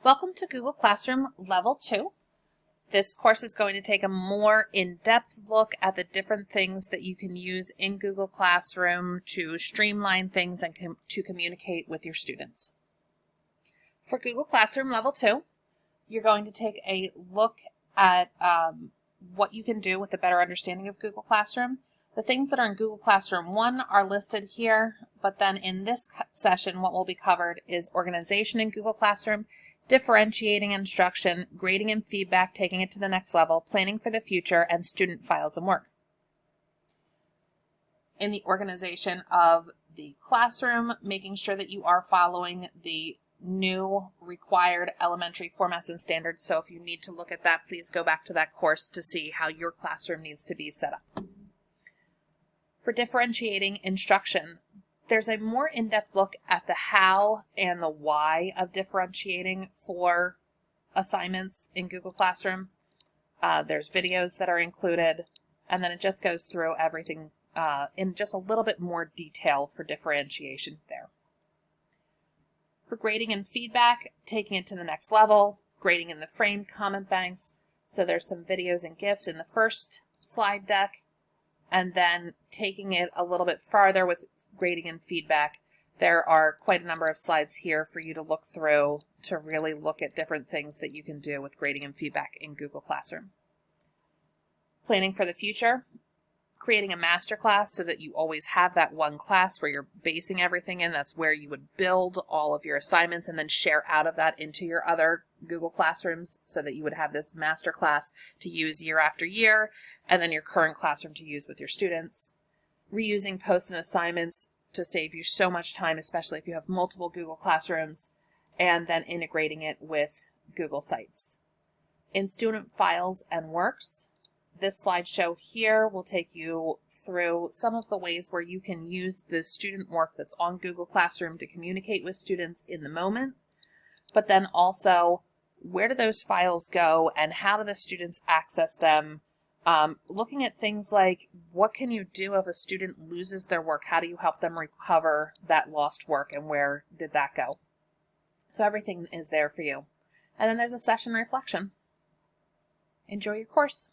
Welcome to Google Classroom Level 2. This course is going to take a more in-depth look at the different things that you can use in Google Classroom to streamline things and to communicate with your students. For Google Classroom Level 2, you're going to take a look at what you can do with a better understanding of Google Classroom. The things that are in Google Classroom 1 are listed here, but then in this session, what will be covered is organization in Google Classroom, differentiating instruction, grading and feedback, taking it to the next level, planning for the future, and student files and work. In the organization of the classroom, making sure that you are following the new required elementary formats and standards. So if you need to look at that, please go back to that course to see how your classroom needs to be set up. For differentiating instruction, there's a more in-depth look at the how and the why of differentiating for assignments in Google Classroom. There's videos that are included, and then it just goes through everything in just a little bit more detail for differentiation there. For grading and feedback, taking it to the next level, grading in the framed comment banks. So there's some videos and GIFs in the first slide deck, and then taking it a little bit farther with grading and feedback. There are quite a number of slides here for you to look through to really look at different things that you can do with grading and feedback in Google Classroom. Planning for the future, creating a master class so that you always have that one class where you're basing everything in. That's where you would build all of your assignments and then share out of that into your other Google Classrooms so that you would have this master class to use year after year and then your current classroom to use with your students. Reusing posts and assignments to save you so much time, especially if you have multiple Google Classrooms, and then integrating it with Google Sites. In student files and works, this slideshow here will take you through some of the ways where you can use the student work that's on Google Classroom to communicate with students in the moment, but then also where do those files go and how do the students access them? Looking at things like what can you do if a student loses their work? How do you help them recover that lost work and where did that go? So everything is there for you. And then there's a session reflection. Enjoy your course.